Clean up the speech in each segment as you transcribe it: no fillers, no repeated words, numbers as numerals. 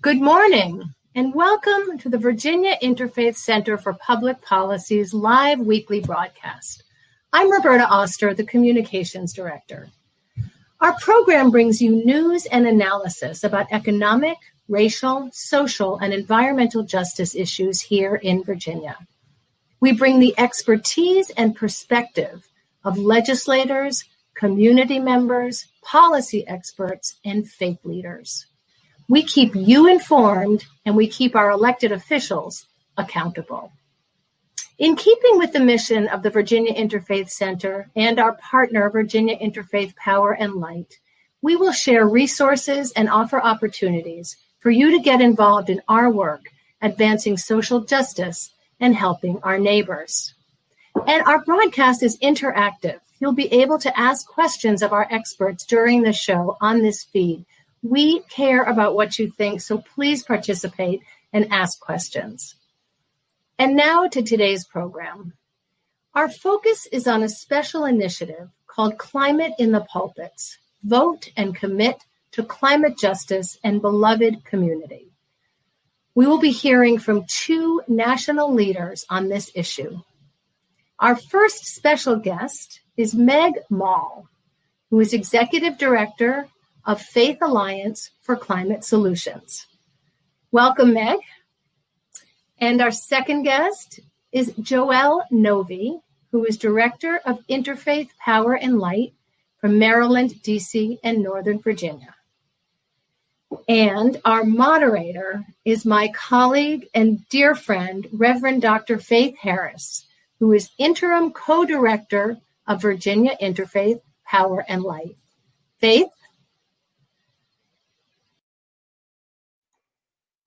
Good morning, and welcome to the Virginia Interfaith Center for Public Policy's live weekly broadcast. I'm Roberta Oster, the Communications Director. Our program brings you news and analysis about economic, racial, social, and environmental justice issues here in Virginia. We bring the expertise and perspective of legislators, community members, policy experts, and faith leaders. We keep you informed, and we keep our elected officials accountable. In keeping with the mission of the Virginia Interfaith Center and our partner, Virginia Interfaith Power and Light, we will share resources and offer opportunities for you to get involved in our work, advancing social justice and helping our neighbors. And our broadcast is interactive. You'll be able to ask questions of our experts during the show on this feed. We care about what you think, so please participate and ask questions. And now to today's program. Our focus is on a special initiative called Climate in the Pulpits. Vote and commit to climate justice and beloved community. We will be hearing from two national leaders on this issue. Our first special guest is Meg Mall, who is Executive Director of Faith Alliance for Climate Solutions. Welcome, Meg. And our second guest is Joelle Novi, who is Director of Interfaith Power and Light from Maryland, D.C., and Northern Virginia. And our moderator is my colleague and dear friend, Reverend Dr. Faith Harris, who is Interim Co-Director of Virginia Interfaith Power and Light. Faith?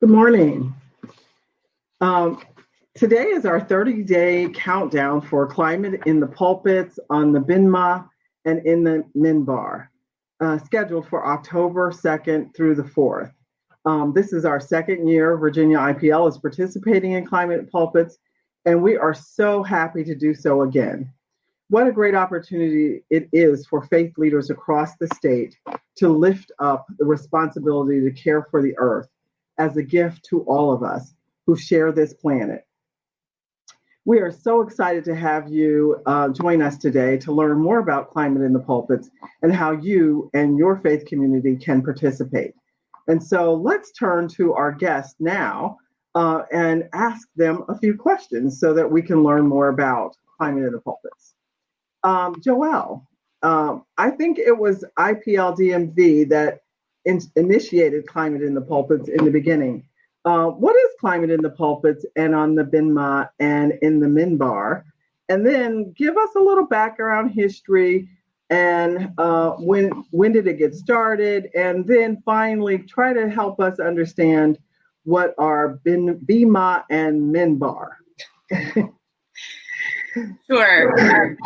Good morning. Today is our 30-day countdown for Climate in the Pulpits on the Bimah and in the Minbar, scheduled for October 2nd through the 4th. This is our second year Virginia IPL is participating in Climate Pulpits, and we are so happy to do so again. What a great opportunity it is for faith leaders across the state to lift up the responsibility to care for the earth as a gift to all of us who share this planet. We are so excited to have you join us today to learn more about Climate in the Pulpits and how you and your faith community can participate. And so let's turn to our guests now and ask them a few questions so that we can learn more about Climate in the Pulpits. Joelle, I think it was IPL DMV that initiated Climate in the Pulpits in the beginning. What is Climate in the Pulpits and on the Bimah and in the Minbar? And then give us a little background history and when did it get started? And then finally try to help us understand what are Bimah and Minbar. Sure.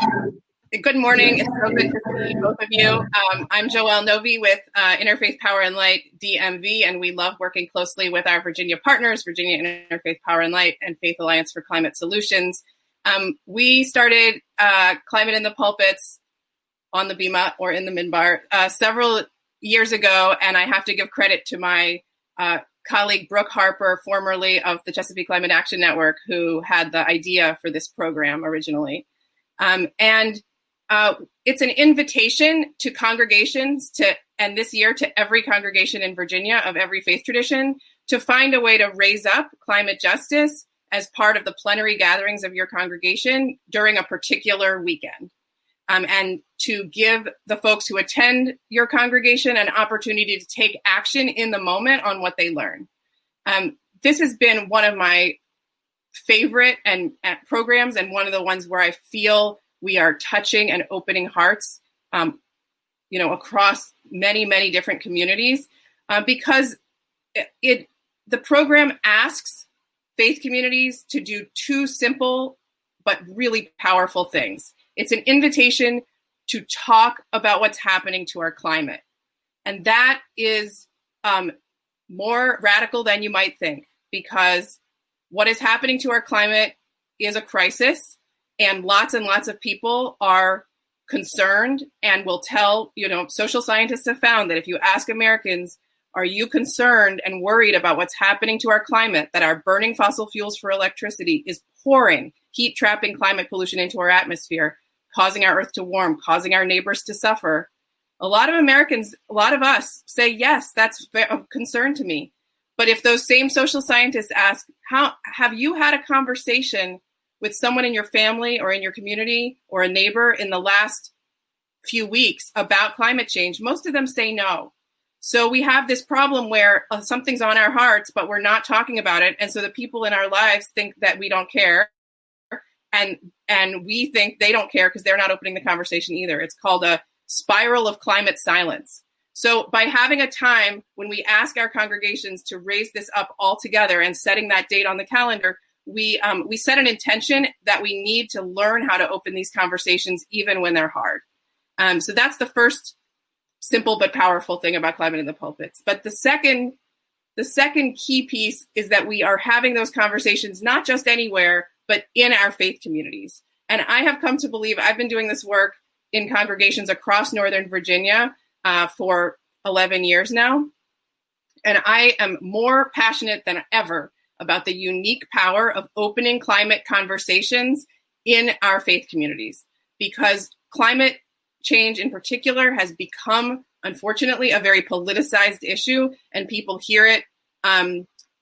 Good morning. It's so good to see both of you. I'm Joelle Novi with Interfaith Power and Light DMV, and we love working closely with our Virginia partners, Virginia Interfaith Power and Light and Faith Alliance for Climate Solutions. We started Climate in the Pulpits on the Bimah or in the Minbar several years ago, and I have to give credit to my colleague Brooke Harper, formerly of the Chesapeake Climate Action Network, who had the idea for this program originally. It's an invitation to congregations and this year to every congregation in Virginia of every faith tradition to find a way to raise up climate justice as part of the plenary gatherings of your congregation during a particular weekend. And to give the folks who attend your congregation an opportunity to take action in the moment on what they learn. This has been one of my favorite programs and one of the ones where I feel we are touching and opening hearts, across many, many different communities, because the program asks faith communities to do two simple but really powerful things. It's an invitation to talk about what's happening to our climate, and that is more radical than you might think, because what is happening to our climate is a crisis. And lots of people are concerned and will tell, social scientists have found that if you ask Americans Are you concerned and worried about what's happening to our climate, that our burning fossil fuels for electricity is pouring heat trapping climate pollution into our atmosphere, causing our earth to warm, causing our neighbors to suffer? A lot of Americans, a lot of us say, yes, that's of concern to me. But if those same social scientists ask, how have you had a conversation with someone in your family or in your community or a neighbor in the last few weeks about climate change? Most of them say no. So we have this problem where something's on our hearts, but we're not talking about it. And so the people in our lives think that we don't care. And we think they don't care because they're not opening the conversation either. It's called a spiral of climate silence. So by having a time when we ask our congregations to raise this up all together and setting that date on the calendar, we set an intention that we need to learn how to open these conversations even when they're hard. So that's the first simple but powerful thing about climate in the pulpits. But the second key piece is that we are having those conversations not just anywhere, but in our faith communities. And I have come to believe, I've been doing this work in congregations across Northern Virginia for 11 years now. And I am more passionate than ever about the unique power of opening climate conversations in our faith communities, because climate change in particular has become, unfortunately, a very politicized issue, and people hear it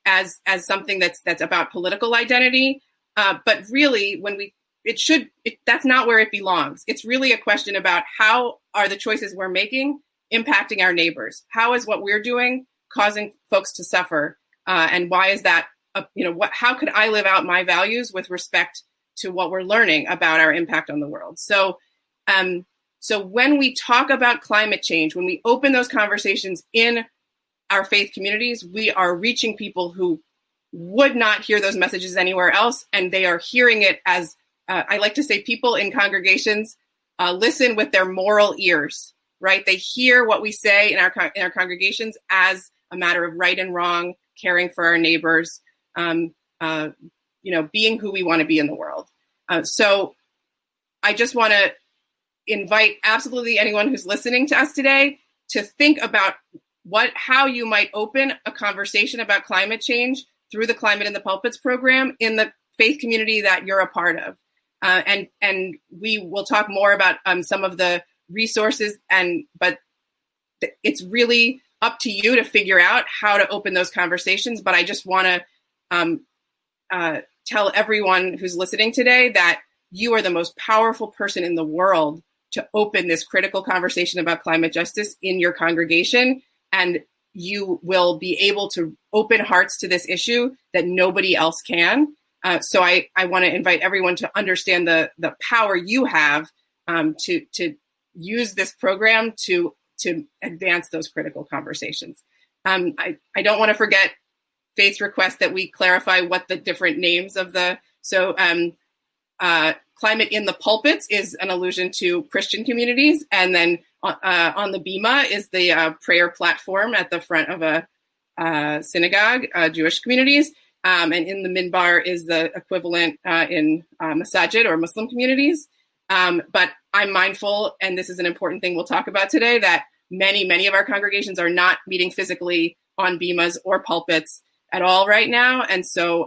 as something that's about political identity. But really, that's not where it belongs. It's really a question about how are the choices we're making impacting our neighbors? How is what we're doing causing folks to suffer? And why is that? How could I live out my values with respect to what we're learning about our impact on the world? So when we talk about climate change, when we open those conversations in our faith communities, we are reaching people who would not hear those messages anywhere else, and they are hearing it as I like to say, people in congregations listen with their moral ears, right? They hear what we say in our congregations as a matter of right and wrong, caring for our neighbors, being who we want to be in the world. So I just want to invite absolutely anyone who's listening to us today to think about how you might open a conversation about climate change through the Climate in the Pulpits program in the faith community that you're a part of. And we will talk more about some of the resources, but it's really up to you to figure out how to open those conversations. But I just want to tell everyone who's listening today that you are the most powerful person in the world to open this critical conversation about climate justice in your congregation. And you will be able to open hearts to this issue that nobody else can. So I want to invite everyone to understand the power you have to use this program to advance those critical conversations. I don't want to forget Faith's request that we clarify what the different names of Climate in the Pulpits is an allusion to Christian communities, and then on the Bimah is the prayer platform at the front of a synagogue, Jewish communities. And in the Minbar is the equivalent in Masajid or Muslim communities. But I'm mindful, and this is an important thing we'll talk about today, that many of our congregations are not meeting physically on Bimahs or pulpits at all right now. And so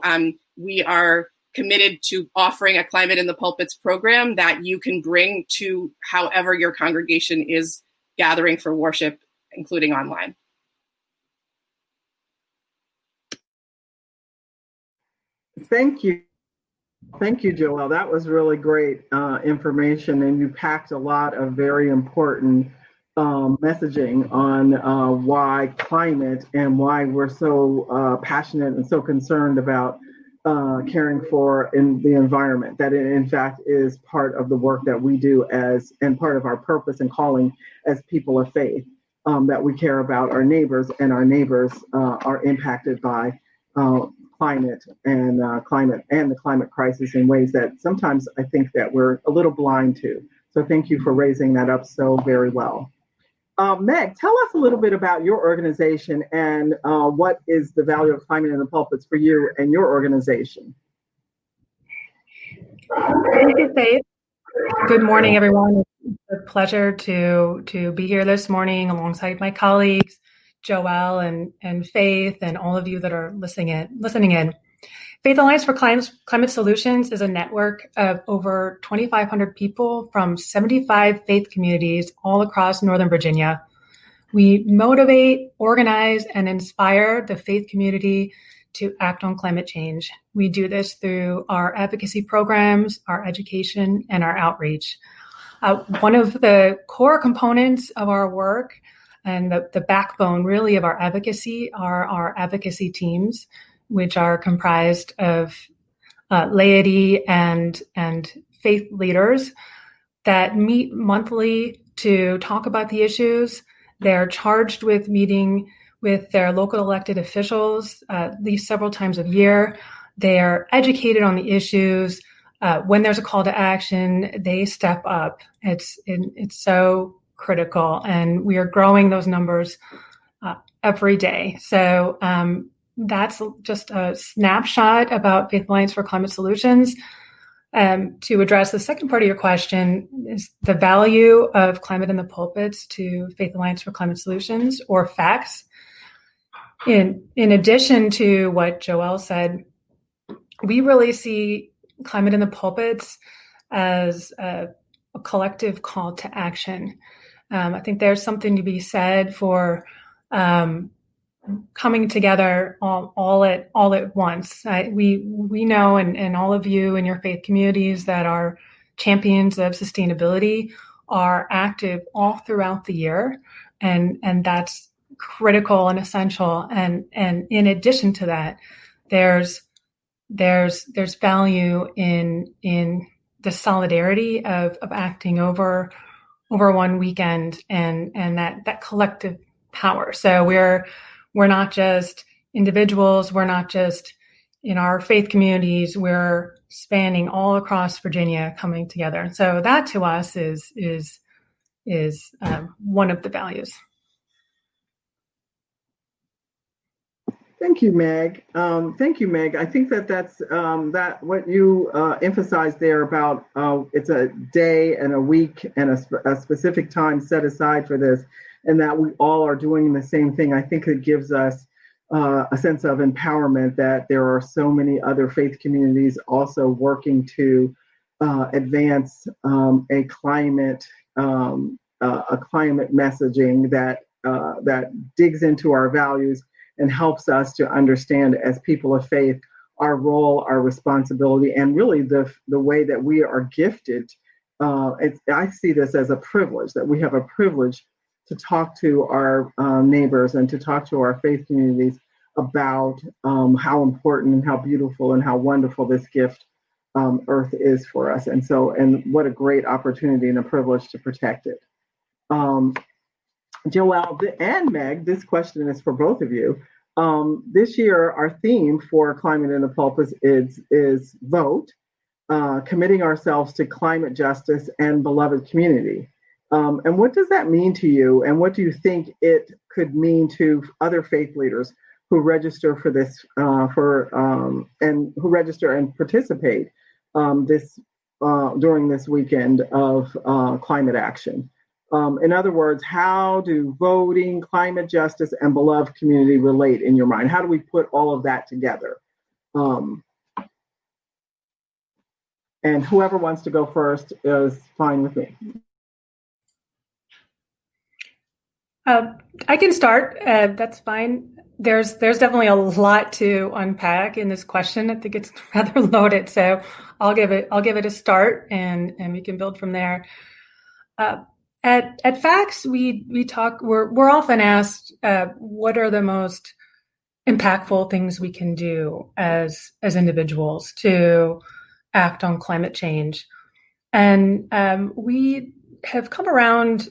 we are committed to offering a Climate in the Pulpits program that you can bring to however your congregation is gathering for worship, including online. Thank you. Thank you, Joelle. That was really great information, and you packed a lot of very important messaging on why climate and why we're so passionate and so concerned about caring for the environment, that it in fact is part of the work that we do and part of our purpose and calling as people of faith, that we care about our neighbors, and our neighbors are impacted by climate and the climate crisis in ways that sometimes I think that we're a little blind to. So thank you for raising that up so very well. Meg, tell us a little bit about your organization and what is the value of Climate in the Pulpits for you and your organization. Thank you, Faith. Good morning, everyone. It's a pleasure to be here this morning alongside my colleagues Joelle and Faith and all of you that are listening in. Faith Alliance for Climate Solutions is a network of over 2,500 people from 75 faith communities all across Northern Virginia. We motivate, organize, and inspire the faith community to act on climate change. We do this through our advocacy programs, our education, and our outreach. One of the core components of our work and the backbone really of our advocacy are our advocacy teams, which are comprised of laity and faith leaders that meet monthly to talk about the issues. They're charged with meeting with their local elected officials at least several times a year. They are educated on the issues. When there's a call to action, they step up. It's so critical, and we are growing those numbers every day. So that's just a snapshot about Faith Alliance for Climate Solutions. To address the second part of your question, is the value of climate in the pulpits to Faith Alliance for Climate Solutions, or FACS. In addition to what Joelle said, we really see climate in the pulpits as a collective call to action. I think there's something to be said for coming together all at once. We know, and all of you in your faith communities that are champions of sustainability are active all throughout the year, and that's critical and essential. And in addition to that, there's value in the solidarity of acting over one weekend and that collective power. So we're not just individuals, we're not just in our faith communities, we're spanning all across Virginia coming together. So that to us is one of the values. Thank you, Meg. I think that's that what you emphasized there about it's a day and a week and a specific time set aside for this, and that we all are doing the same thing. I think it gives us a sense of empowerment that there are so many other faith communities also working to advance a climate messaging that digs into our values and helps us to understand as people of faith our role, our responsibility, and really the way that we are gifted. I see this as a privilege, that we have a privilege to talk to our neighbors and to talk to our faith communities about how important and how beautiful and how wonderful this gift Earth is for us. And what a great opportunity and a privilege to protect it. Joelle and Meg, this question is for both of you. This year, our theme for Climate in the Pulpits is vote, committing ourselves to climate justice and beloved community. And what does that mean to you? And what do you think it could mean to other faith leaders who register for this, and who register and participate during this weekend of climate action? In other words, how do voting, climate justice, and beloved community relate in your mind? How do we put all of that together? And whoever wants to go first is fine with me. I can start. That's fine. There's definitely a lot to unpack in this question. I think it's rather loaded, so I'll give it a start, and we can build from there. At FACS, we talk. We're often asked, what are the most impactful things we can do as individuals to act on climate change, and we have come around,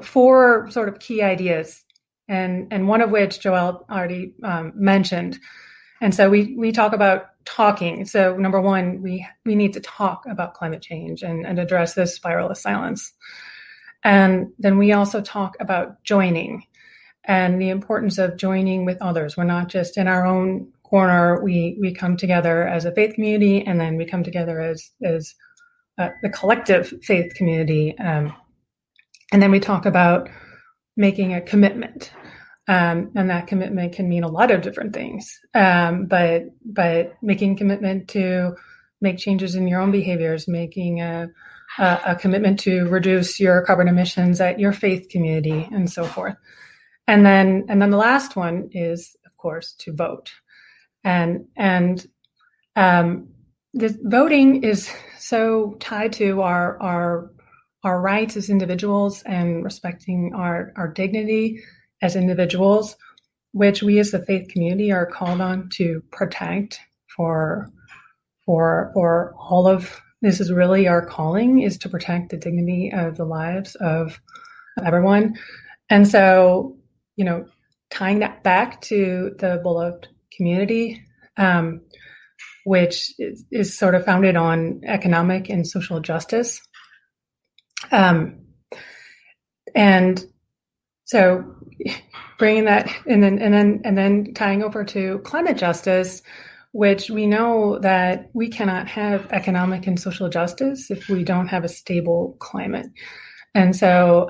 4 sort of key ideas, and one of which Joelle already mentioned. And so we talk about talking. So number one, we need to talk about climate change and address this spiral of silence. And then we also talk about joining and the importance of joining with others. We're not just in our own corner. We come together as a faith community, and then we come together as the collective faith community. And then we talk about making a commitment. And that commitment can mean a lot of different things. But making commitment to make changes in your own behaviors, making a commitment to reduce your carbon emissions at your faith community, and so forth. And then the last one is, of course, to vote. And this voting is so tied to our rights as individuals and respecting our dignity as individuals, which we as the faith community are called on to protect for all of this. Is really our calling, is to protect the dignity of the lives of everyone. And so, tying that back to the beloved community, which is sort of founded on economic and social justice. And so bringing that and then tying over to climate justice, which we know that we cannot have economic and social justice if we don't have a stable climate. And so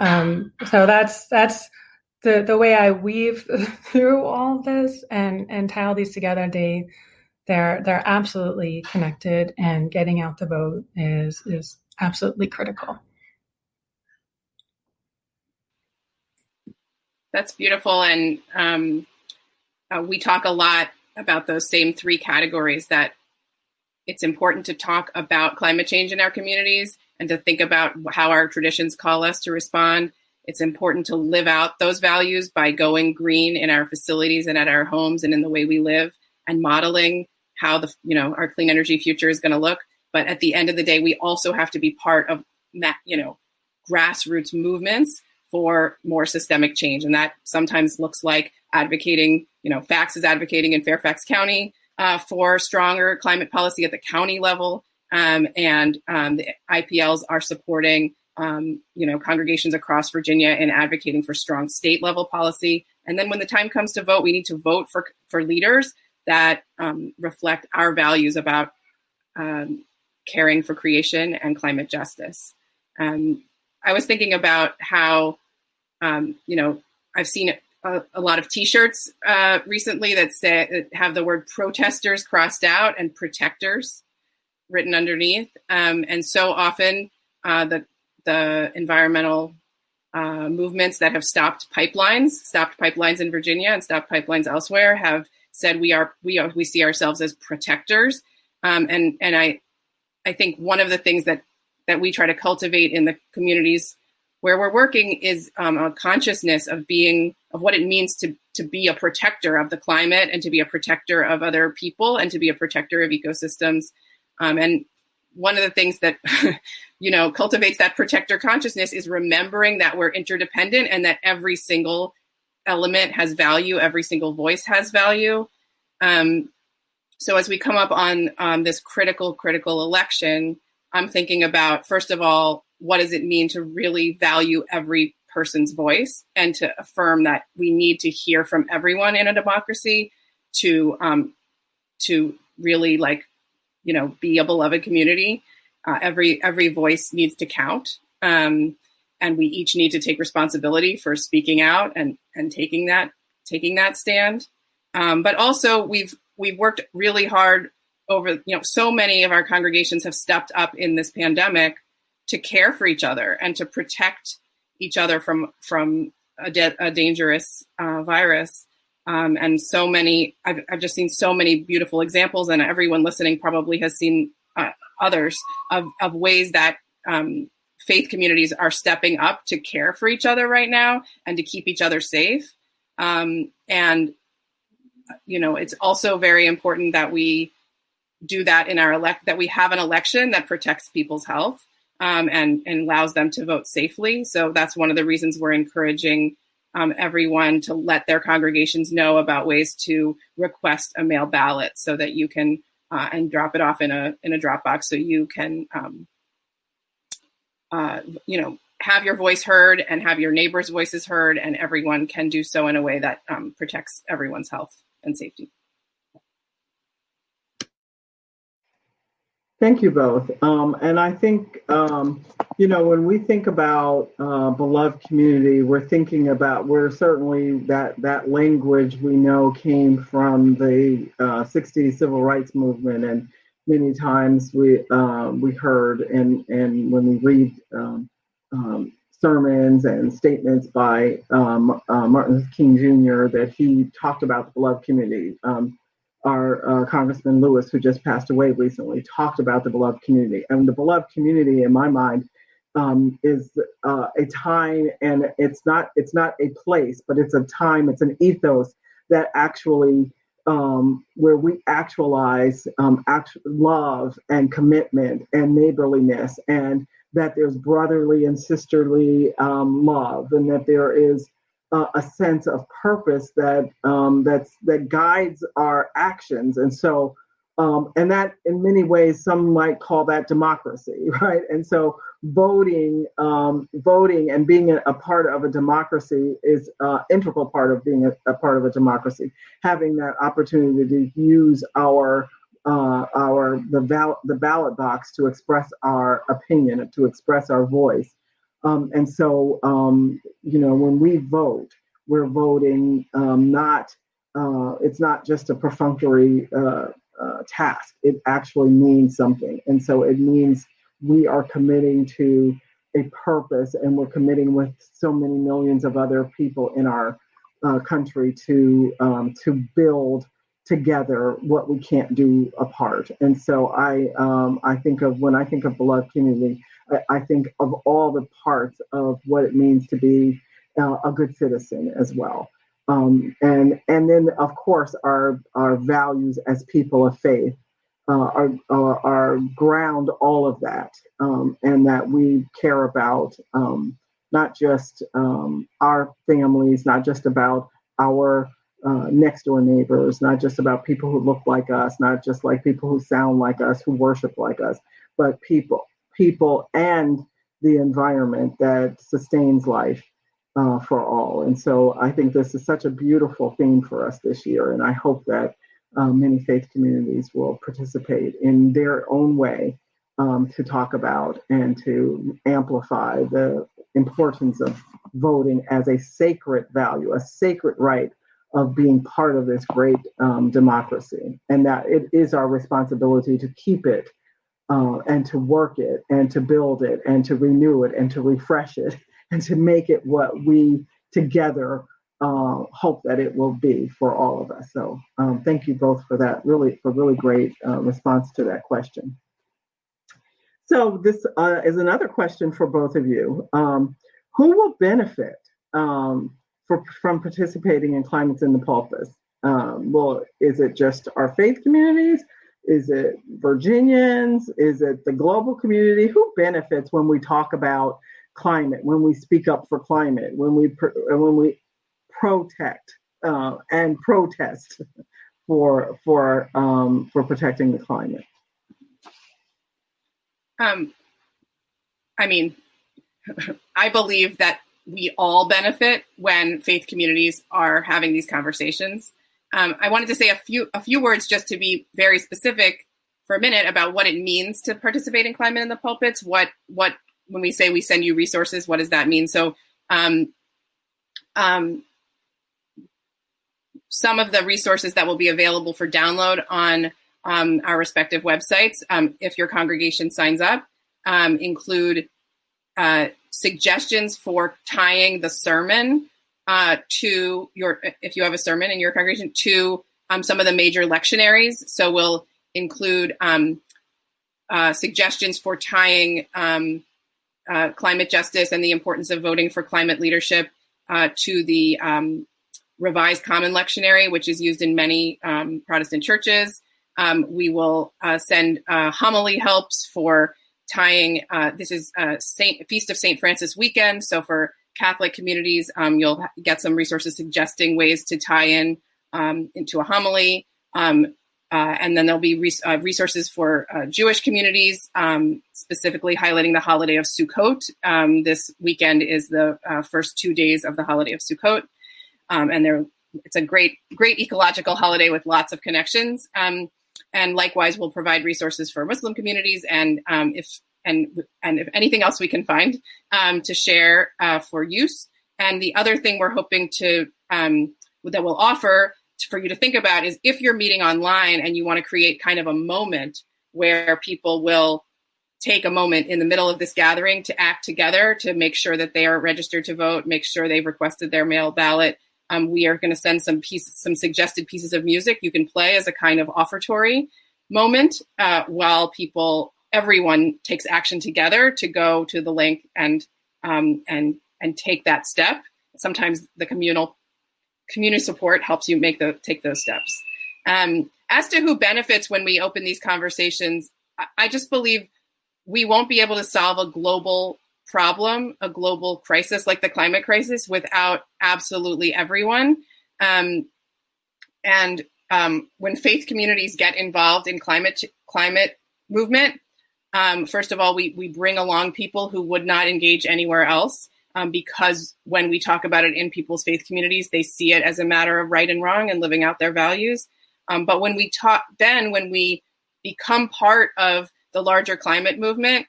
that's the way I weave through all this and tie all these together. They're absolutely connected, and getting out the vote is absolutely critical. That's beautiful. And we talk a lot about those same three categories, that it's important to talk about climate change in our communities and to think about how our traditions call us to respond. It's important to live out those values by going green in our facilities and at our homes and in the way we live, and modeling how our clean energy future is going to look. But at the end of the day, we also have to be part of grassroots movements for more systemic change. And that sometimes looks like advocating, FACTS is advocating in Fairfax County for stronger climate policy at the county level. And the IPLs are supporting, congregations across Virginia in advocating for strong state level policy. And then when the time comes to vote, we need to vote for leaders that reflect our values about caring for creation and climate justice. I was thinking about how, I've seen a lot of T-shirts recently that have the word protesters crossed out and protectors written underneath. And so often the environmental movements that have stopped pipelines in Virginia and stopped pipelines elsewhere, have said we see ourselves as protectors. And I think one of the things that we try to cultivate in the communities where we're working is a consciousness of what it means to be a protector of the climate, and to be a protector of other people, and to be a protector of ecosystems. And one of the things that cultivates that protector consciousness is remembering that we're interdependent, and that every single element has value, every single voice has value. So as we come up on this critical election, I'm thinking about, first of all, what does it mean to really value every person's voice, and to affirm that we need to hear from everyone in a democracy to really be a beloved community. Every voice needs to count. And we each need to take responsibility for speaking out and taking that stand. But also we've worked really hard over, so many of our congregations have stepped up in this pandemic to care for each other and to protect each other from a dangerous virus. And so many, I've just seen so many beautiful examples, and everyone listening probably has seen others of ways that faith communities are stepping up to care for each other right now and to keep each other safe. And it's also very important that we do that in that we have an election that protects people's health and allows them to vote safely. So that's one of the reasons we're encouraging everyone to let their congregations know about ways to request a mail ballot, so that you can and drop it off in a Dropbox, so you can have your voice heard and have your neighbors' voices heard, and everyone can do so in a way that protects everyone's health and safety. Thank you both. And I think, when we think about beloved community, we're certainly that language we know came from the 60s civil rights movement. And many times we heard, and when we read sermons and statements by Martin Luther King Jr., that he talked about the beloved community. Our Congressman Lewis, who just passed away recently, talked about the beloved community. And the beloved community, in my mind, is a time, and it's not a place, but it's a time, it's an ethos that actually, where we actualize love and commitment and neighborliness, and that there's brotherly and sisterly love, and that there is a sense of purpose that guides our actions. And so, and that in many ways, some might call that democracy, right? And so voting and being a part of a democracy is an integral part of being a part of a democracy. Having that opportunity to use the ballot box to express our opinion, to express our voice. And so, when we vote, we're voting it's not just a perfunctory task. It actually means something. And so it means we are committing to a purpose, and we're committing with so many millions of other people in our country to build together what we can't do apart. And so when I think of beloved community, I think of all the parts of what it means to be a good citizen as well. And then, of course, our values as people of faith are ground all of that, and that we care about not just our families, not just about our next door neighbors, not just about people who look like us, not just like people who sound like us, who worship like us, but people and the environment that sustains life for all. And so I think this is such a beautiful theme for us this year. And I hope that many faith communities will participate in their own way to talk about and to amplify the importance of voting as a sacred value, a sacred right of being part of this great democracy. And that it is our responsibility to keep it and to work it and to build it and to renew it and to refresh it and to make it what we together hope that it will be for all of us. So thank you both for that, really great response to that question. So this is another question for both of you. Who will benefit from participating in Climates in the Pulpits? Well, is it just our faith communities? Is it Virginians? Is it the global community? Who benefits when we talk about climate, when we speak up for climate, when we protect and protest for protecting the climate? I believe that we all benefit when faith communities are having these conversations. I wanted to say a few words just to be very specific for a minute about what it means to participate in Climate in the Pulpits. What when we say we send you resources, what does that mean? So some of the resources that will be available for download on our respective websites, if your congregation signs up, include suggestions for tying the sermon to if you have a sermon in your congregation, to some of the major lectionaries. So we'll include suggestions for tying climate justice and the importance of voting for climate leadership to the Revised Common Lectionary, which is used in many Protestant churches. We will send homily helps for tying. This is Feast of St. Francis weekend. So for Catholic communities, you'll get some resources suggesting ways to tie in into a homily. And then there'll be resources for Jewish communities, specifically highlighting the holiday of Sukkot. This weekend is the first 2 days of the holiday of Sukkot. And it's a great ecological holiday with lots of connections. likewise, we'll provide resources for Muslim communities and if anything else we can find to share for use. And the other thing we're hoping to that we'll offer for you to think about is if you're meeting online and you want to create kind of a moment where people will take a moment in the middle of this gathering to act together to make sure that they are registered to vote, make sure they've requested their mail ballot. We are going to send some suggested pieces of music you can play as a kind of offertory moment while everyone takes action together to go to the link and take that step. Sometimes the community support helps you take those steps. As to who benefits when we open these conversations, I just believe we won't be able to solve a global problem, a global crisis like the climate crisis without absolutely everyone. And when faith communities get involved in climate movement, first of all, we bring along people who would not engage anywhere else. Because when we talk about it in people's faith communities, they see it as a matter of right and wrong and living out their values. But when we become part of the larger climate movement,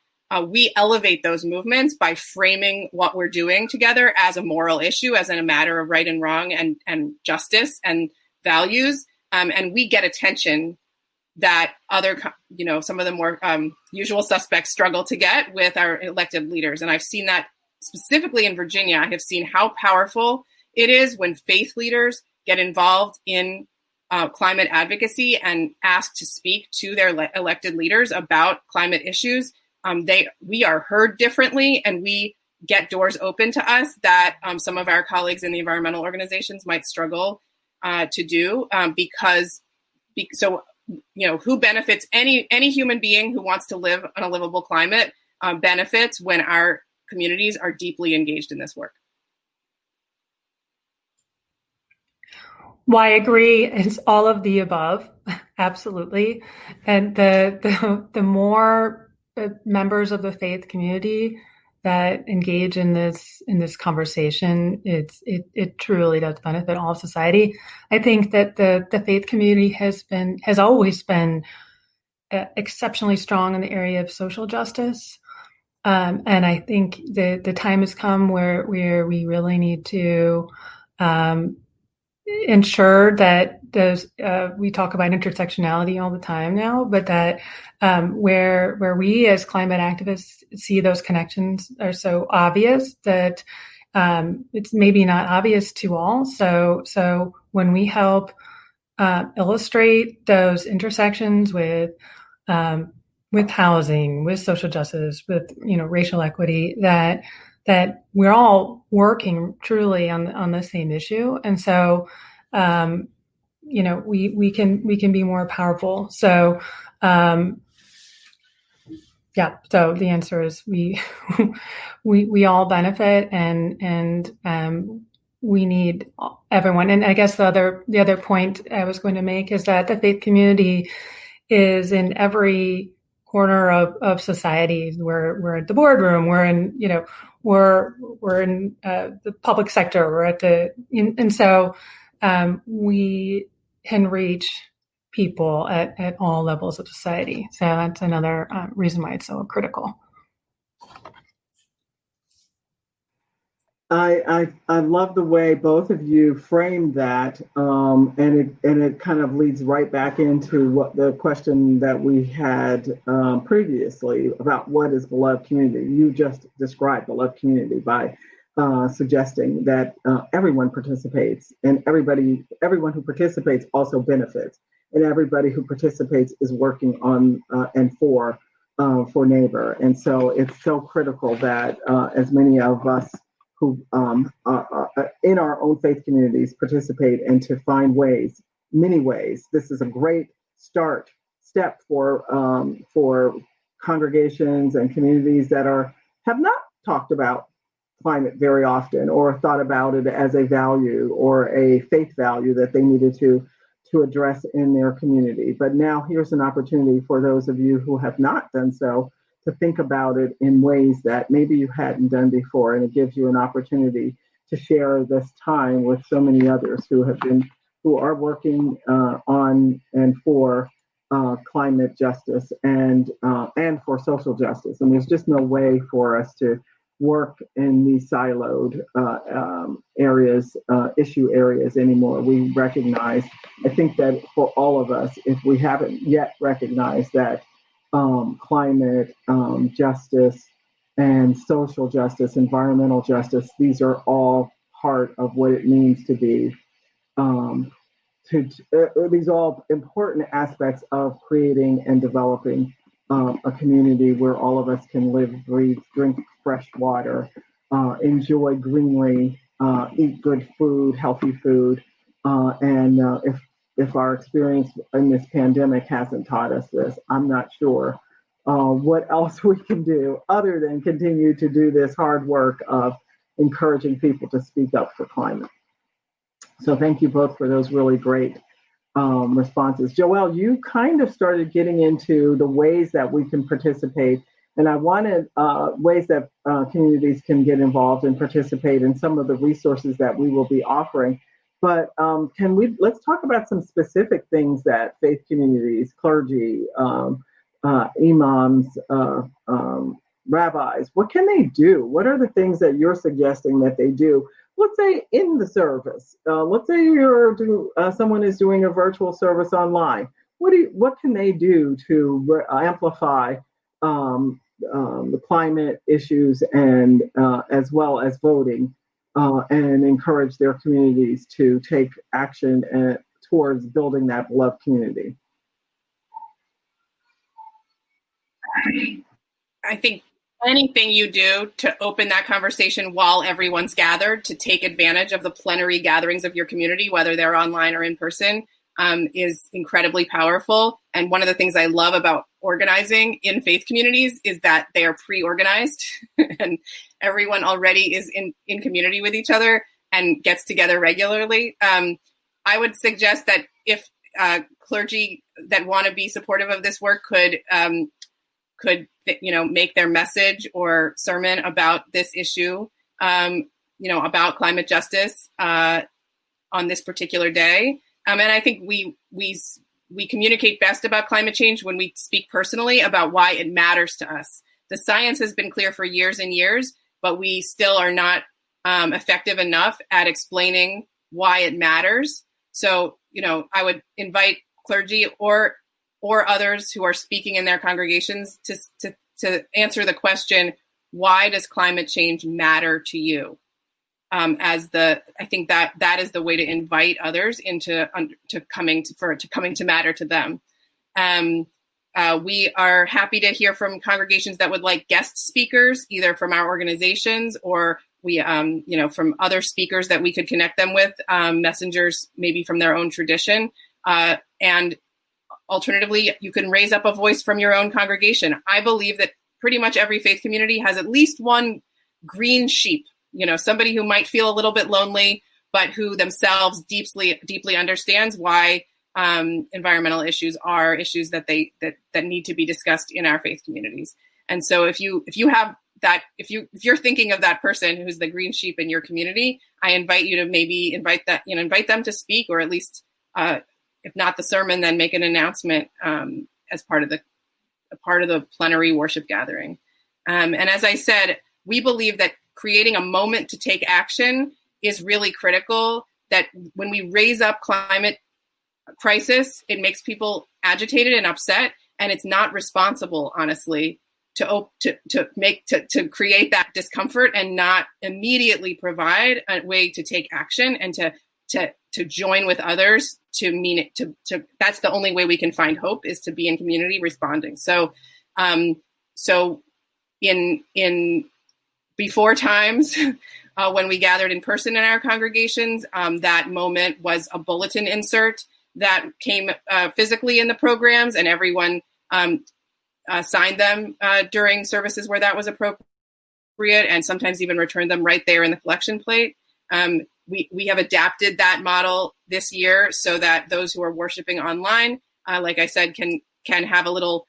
we elevate those movements by framing what we're doing together as a moral issue, as a matter of right and wrong and justice and values. And we get attention that some of the more usual suspects struggle to get with our elected leaders. And I've seen that specifically in Virginia. I have seen how powerful it is when faith leaders get involved in climate advocacy and ask to speak to their elected leaders about climate issues. We are heard differently, and we get doors open to us that some of our colleagues in the environmental organizations might struggle to do who benefits? Any human being who wants to live on a livable climate benefits when our communities are deeply engaged in this work. Well, I agree. It's all of the above, absolutely. And the more members of the faith community that engage in this conversation, it truly does benefit all of society. I think that the faith community has always been exceptionally strong in the area of social justice. And I think the time has come where we really need to ensure that we talk about intersectionality all the time now, but that where we as climate activists see those connections are so obvious that it's maybe not obvious to all. So when we help illustrate those intersections with housing, with social justice, with racial equity, that we're all working truly on the same issue, and so we can be more powerful. So so the answer is we all benefit, and we need everyone. And I guess the other point I was going to make is that the faith community is in every corner of society. We're at the boardroom. We're in we're in the public sector. We're at and so we can reach people at all levels of society. So that's another reason why it's so critical. I love the way both of you framed that, and it kind of leads right back into what the question that we had previously about what is beloved community. You just described beloved community by suggesting that everyone participates, and everyone who participates also benefits, and everybody who participates is working on and for neighbor. And so it's so critical that as many of us who in our own faith communities participate, and to find many ways. This is a great step for congregations and communities that have not talked about climate very often, or thought about it as a value or a faith value that they needed to address in their community. But now here's an opportunity for those of you who have not done so to think about it in ways that maybe you hadn't done before, and it gives you an opportunity to share this time with so many others who are working on and for climate justice and for social justice. And there's just no way for us to work in these siloed areas, issue areas anymore. We recognize, I think that for all of us, if we haven't yet recognized that climate justice and social justice, environmental justice, these are all part of what it means to be these are all important aspects of creating and developing a community where all of us can live, breathe, drink fresh water, enjoy greenery, eat good food, healthy food. And if our experience in this pandemic hasn't taught us this, I'm not sure what else we can do other than continue to do this hard work of encouraging people to speak up for climate. So thank you both for those really great responses. Joelle, you kind of started getting into the ways that we can participate, and I wanted ways that communities can get involved and participate in some of the resources that we will be offering. But let's talk about some specific things that faith communities, clergy, imams, rabbis, what can they do? What are the things that you're suggesting that they do? Let's say in the service. Let's say someone is doing a virtual service online. What can they do to amplify the climate issues and as well as voting and encourage their communities to take action towards building that beloved community? I think anything you do to open that conversation while everyone's gathered, to take advantage of the plenary gatherings of your community, whether they're online or in person, is incredibly powerful. And one of the things I love about organizing in faith communities is that they are pre-organized and everyone already is in community with each other and gets together regularly. I would suggest that if clergy that want to be supportive of this work could make their message or sermon about this issue, about climate justice on this particular day. And I think we communicate best about climate change when we speak personally about why it matters to us. The science has been clear for years and years, but we still are not effective enough at explaining why it matters. So, I would invite clergy or others who are speaking in their congregations to answer the question, why does climate change matter to you? I think that is the way to invite others into coming to matter to them. We are happy to hear from congregations that would like guest speakers, either from our organizations or from other speakers that we could connect them with, messengers maybe from their own tradition. And alternatively, you can raise up a voice from your own congregation. I believe that pretty much every faith community has at least one green sheep, somebody who might feel a little bit lonely, but who themselves deeply understands why environmental issues are issues that need to be discussed in our faith communities. And so if you have that, if you're thinking of that person who's the green sheep in your community, I invite you to maybe invite them to speak, or at least if not the sermon, then make an announcement as part of the plenary worship gathering. And as I said, we believe that creating a moment to take action is really critical, that when we raise up climate crisis, it makes people agitated and upset, and it's not responsible, honestly, to create that discomfort and not immediately provide a way to take action and to join with others to mean it to that's the only way we can find hope, is to be in community responding. So in before times when we gathered in person in our congregations, that moment was a bulletin insert that came physically in the programs, and everyone signed them during services where that was appropriate, and sometimes even returned them right there in the collection plate. We have adapted that model this year so that those who are worshiping online, like I said, can have a little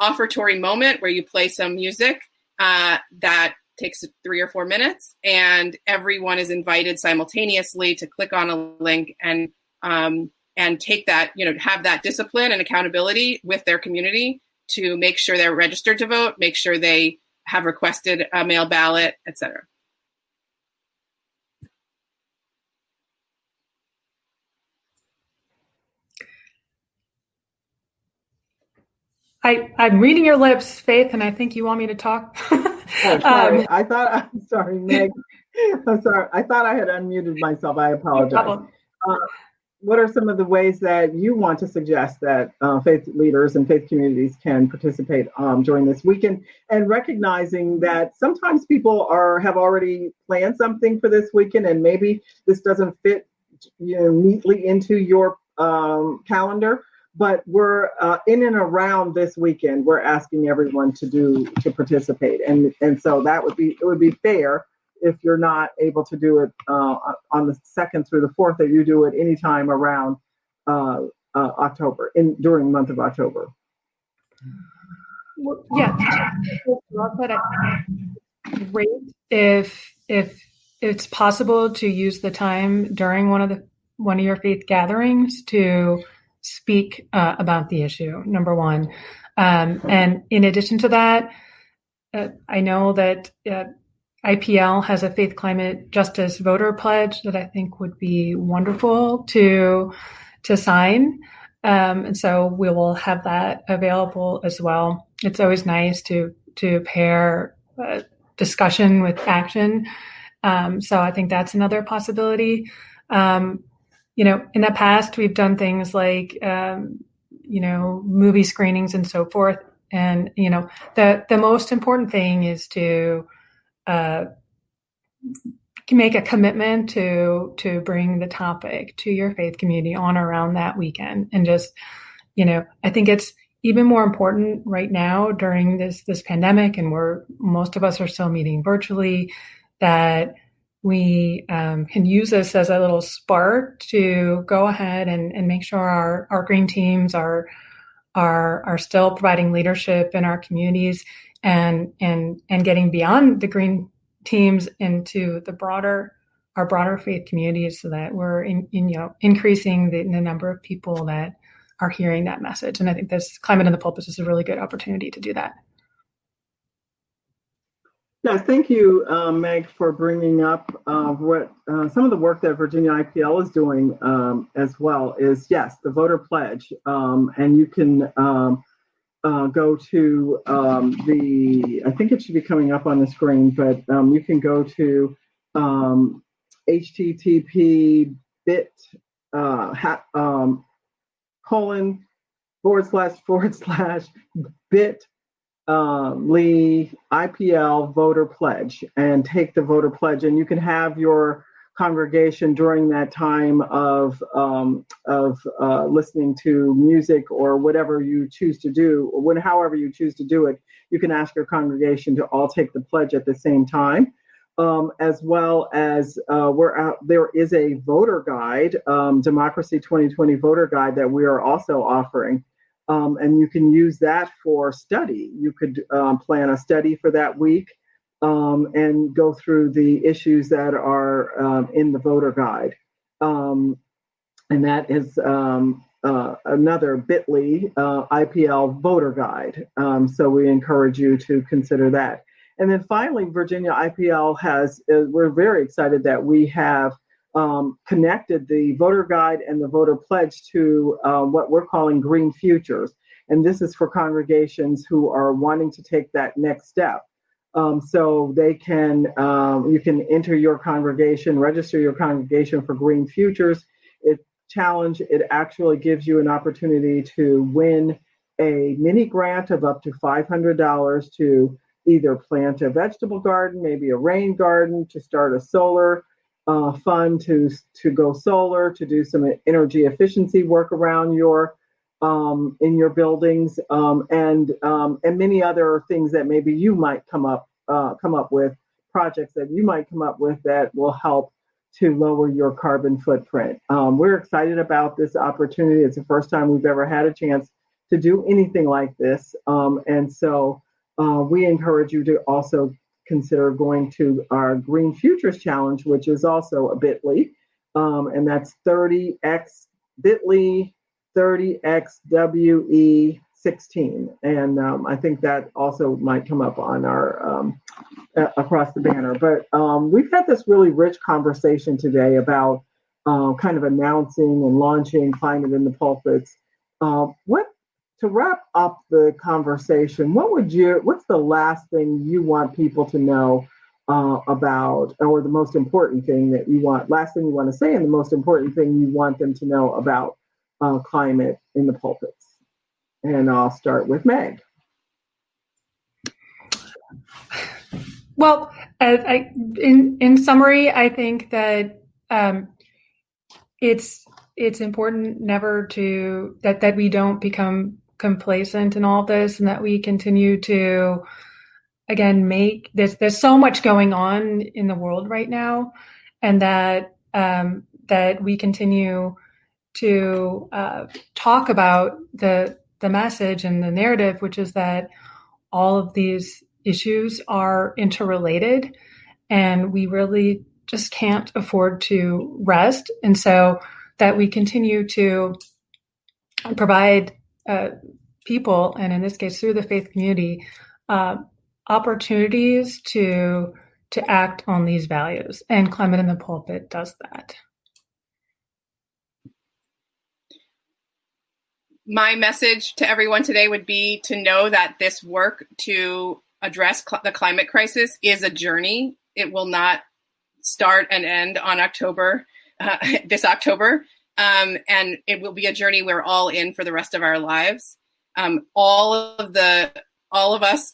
offertory moment where you play some music that takes 3 or 4 minutes, and everyone is invited simultaneously to click on a link and take that, have that discipline and accountability with their community to make sure they're registered to vote, make sure they have requested a mail ballot, et cetera. I'm reading your lips, Faith, and I think you want me to talk. Oh, sorry. I'm sorry, Meg. I'm sorry. I thought I had unmuted myself. I apologize. What are some of the ways that you want to suggest that faith leaders and faith communities can participate during this weekend? And recognizing that sometimes people have already planned something for this weekend, and maybe this doesn't fit neatly into your calendar. But we're in and around this weekend, we're asking everyone to participate, and so it would be fair if you're not able to do it on the 2nd through the 4th, that you do it anytime around October, during the month of October. Well, yeah, great if it's possible to use the time during one of your faith gatherings to speak about the issue, number one. And in addition to that, I know that IPL has a Faith Climate Justice voter pledge that I think would be wonderful to sign. And so we will have that available as well. It's always nice to pair discussion with action. So I think that's another possibility. In the past, we've done things like, movie screenings and so forth. And, the most important thing is to make a commitment to bring the topic to your faith community on around that weekend. And just, I think it's even more important right now during this pandemic, and most of us are still meeting virtually, that we can use this as a little spark to go ahead and make sure our green teams are still providing leadership in our communities and getting beyond the green teams into our broader faith communities, so that we're increasing the number of people that are hearing that message. And I think this Climate in the Pulpits is a really good opportunity to do that. Yes, thank you, Meg, for bringing up what some of the work that Virginia IPL is doing as well is, yes, the voter pledge. And you can go to I think it should be coming up on the screen, but you can go to http bit Lee IPL voter pledge, and take the voter pledge, and you can have your congregation during that time of listening to music or whatever you choose to do, or however you choose to do it. You can ask your congregation to all take the pledge at the same time, as well as there is a voter guide, Democracy 2020 voter guide, that we are also offering. And you can use that for study. You could plan a study for that week and go through the issues that are in the voter guide. And that is another bit.ly IPL voter guide. So we encourage you to consider that. And then finally, Virginia IPL we're very excited that we have connected the voter guide and the voter pledge to what we're calling Green Futures. And this is for congregations who are wanting to take that next step. So they you can enter your congregation, register your congregation for Green Futures. It actually gives you an opportunity to win a mini grant of up to $500 to either plant a vegetable garden, maybe a rain garden, to start a solar fund to go solar, to do some energy efficiency work around in your buildings, and many other things that maybe you might come up with, projects that you might come up with that will help to lower your carbon footprint. We're excited about this opportunity. It's the first time we've ever had a chance to do anything like this, and so we encourage you to also consider going to our Green Futures Challenge, which is also a bit.ly, and that's 30x bit.ly/30XWE16. And I think that also might come up on our across the banner. But we've had this really rich conversation today about kind of announcing and launching Climate in the Pulpits. What to wrap up the conversation, what's the last thing you want people to know about, or the most important thing last thing you want to say, and the most important thing you want them to know about climate in the pulpits? And I'll start with Meg. Well, in summary, I think that it's important never to that we don't become complacent in all this, and that we continue to, again, make this. There's so much going on in the world right now, and that we continue to talk about the message and the narrative, which is that all of these issues are interrelated, and we really just can't afford to rest. And so that we continue to provide people, and in this case through the faith community, opportunities to act on these values. And Climate in the Pulpit does that. My message to everyone today would be to know that this work to address the climate crisis is a journey. It will not start and end on this October. And it will be a journey we're all in for the rest of our lives. All of us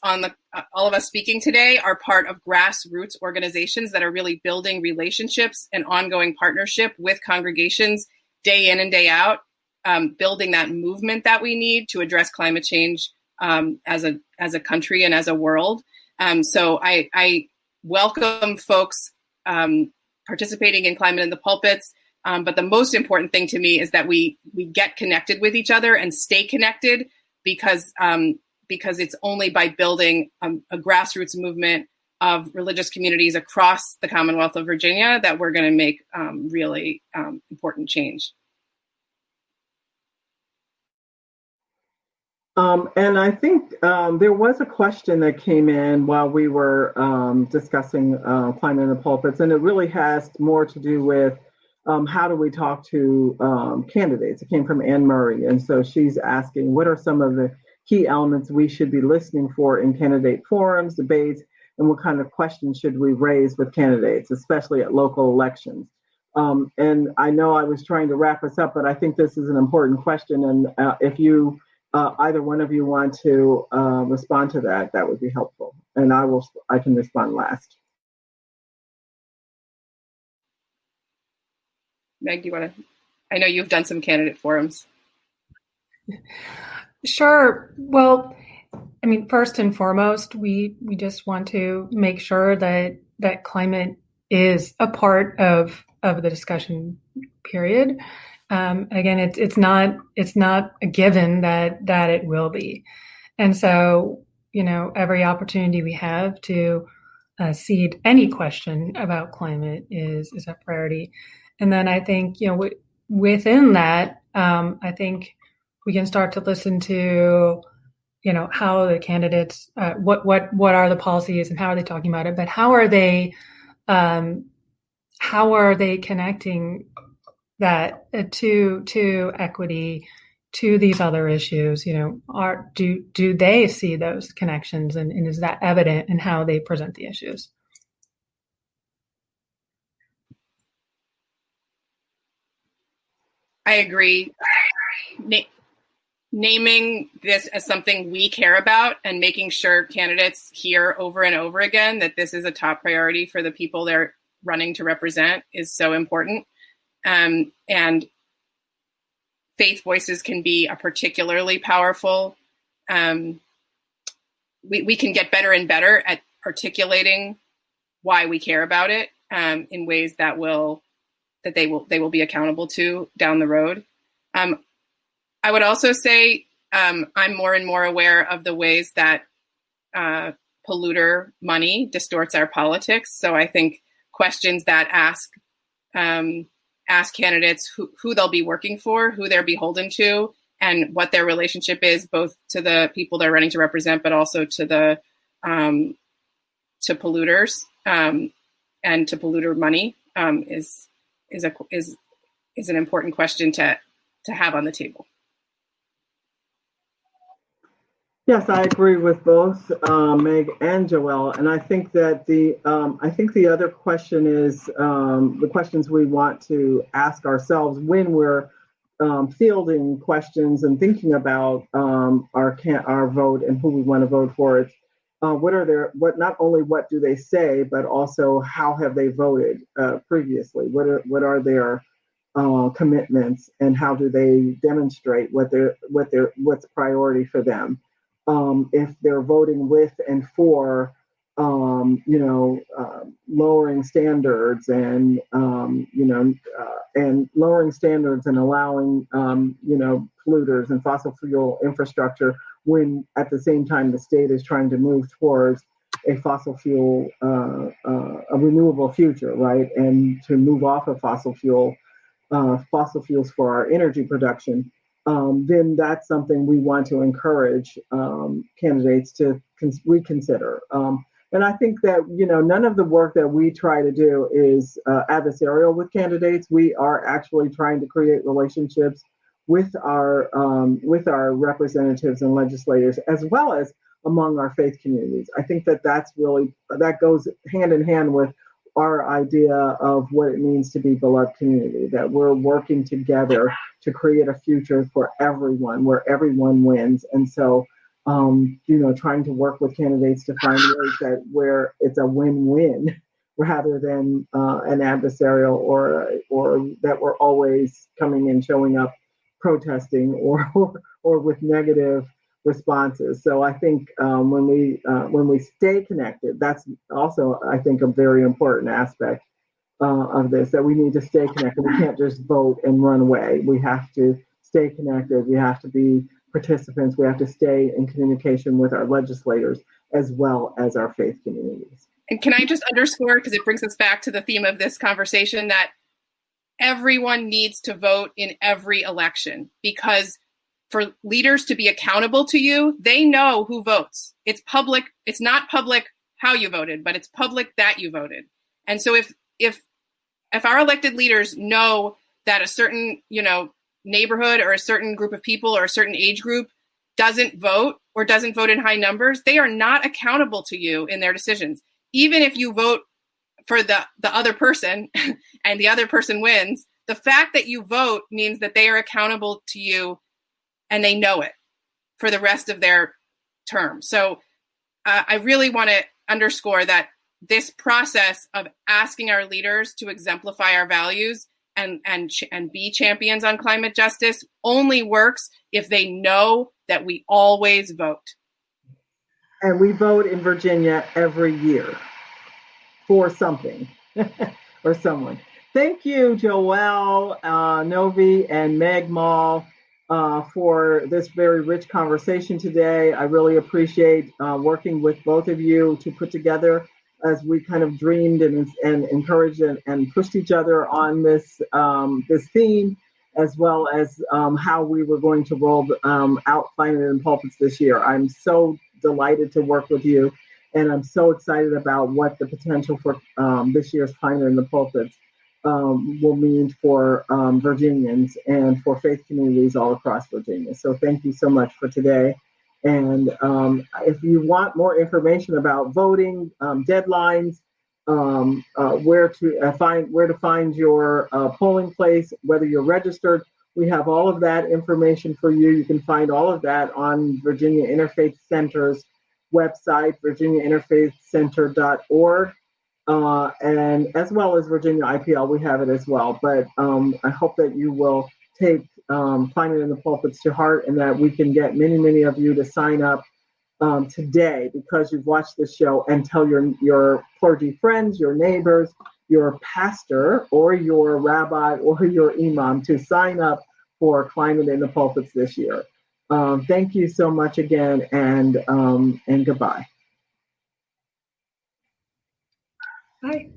speaking today are part of grassroots organizations that are really building relationships and ongoing partnership with congregations day in and day out, building that movement that we need to address climate change as a country and as a world. So I welcome folks participating in Climate in the Pulpits. But the most important thing to me is that we get connected with each other and stay connected, because it's only by building a grassroots movement of religious communities across the Commonwealth of Virginia that we're going to make really important change. And I think there was a question that came in while we were discussing Climate in the Pulpits, and it really has more to do with how do we talk to candidates. It came from Anne Murray, and so she's asking, what are some of the key elements we should be listening for in candidate forums, debates, and what kind of questions should we raise with candidates, especially at local elections? And I know I was trying to wrap us up, but I think this is an important question, and if you either one of you want to respond to that, that would be helpful. And I can respond last. Meg, do you want to? I know you've done some candidate forums. Sure. Well, I mean, first and foremost, we just want to make sure that climate is a part of the discussion period. Again, it's not a given that it will be. And so, every opportunity we have to seed any question about climate is a priority. And then I think, within that, I think we can start to listen to, how the candidates, what are the policies and how are they talking about it, but how are they connecting that to equity, to these other issues? Do they see those connections, and is that evident in how they present the issues? I agree. Naming this as something we care about and making sure candidates hear over and over again that this is a top priority for the people they're running to represent is so important. And faith voices can be a particularly powerful. We can get better and better at articulating why we care about it in ways that they will be accountable to down the road. I would also say I'm more and more aware of the ways that polluter money distorts our politics. So I think questions that ask ask candidates who they'll be working for, who they're beholden to, and what their relationship is, both to the people they're running to represent, but also to the to polluters and to polluter money is an important question to have on the table. Yes, I agree with both Meg and Joelle, and I think that the other question is the questions we want to ask ourselves when we're fielding questions and thinking about our vote and who we want to vote for. It's not only what do they say, but also how have they voted previously? What are their commitments, and how do they demonstrate what's priority for them? If they're voting with and for, lowering standards and lowering standards and allowing, polluters and fossil fuel infrastructure, when at the same time the state is trying to move towards a fossil fuel, a renewable future, right? And to move off of fossil fuels for our energy production. Then that's something we want to encourage candidates to reconsider. And I think that, none of the work that we try to do is adversarial with candidates. We are actually trying to create relationships with our representatives and legislators, as well as among our faith communities. I think that goes hand in hand with our idea of what it means to be beloved community, that we're working together to create a future for everyone, where everyone wins. And so, trying to work with candidates to find ways where it's a win-win rather than an adversarial or that we're always coming and showing up protesting or with negative responses. So I think when we stay connected, that's also, I think, a very important aspect of this, that we need to stay connected. We can't just vote and run away. We have to stay connected. We have to be participants. We have to stay in communication with our legislators as well as our faith communities. And can I just underscore, because it brings us back to the theme of this conversation, that everyone needs to vote in every election, because for leaders to be accountable to you, they know who votes. It's public. It's not public how you voted, but it's public that you voted. And so if our elected leaders know that a certain, neighborhood or a certain group of people or a certain age group doesn't vote or doesn't vote in high numbers, they are not accountable to you in their decisions. Even if you vote for the other person and the other person wins, the fact that you vote means that they are accountable to you and they know it for the rest of their term. So I really want to underscore that this process of asking our leaders to exemplify our values and be champions on climate justice only works if they know that we always vote. And we vote in Virginia every year for something or someone. Thank you, Joelle, Novi, and Meg Mall for this very rich conversation today. I really appreciate working with both of you to put together, as we kind of dreamed and encouraged and pushed each other on this theme, as well as how we were going to roll out Climate in Pulpits this year. I'm so delighted to work with you, and I'm so excited about what the potential for this year's Climate in the Pulpits will mean for Virginians and for faith communities all across Virginia. So thank you so much for today. And if you want more information about voting, deadlines, where to find your polling place, whether you're registered, we have all of that information for you. You can find all of that on Virginia Interfaith Center's website, virginiainterfaithcenter.org, and as well as Virginia IPL, we have it as well. But I hope that you will take Climate in the Pulpits to heart, and that we can get many, many of you to sign up today because you've watched this show, and tell your clergy friends, your neighbors, your pastor or your rabbi or your imam to sign up for Climate in the Pulpits this year. Thank you so much again, and goodbye. Bye.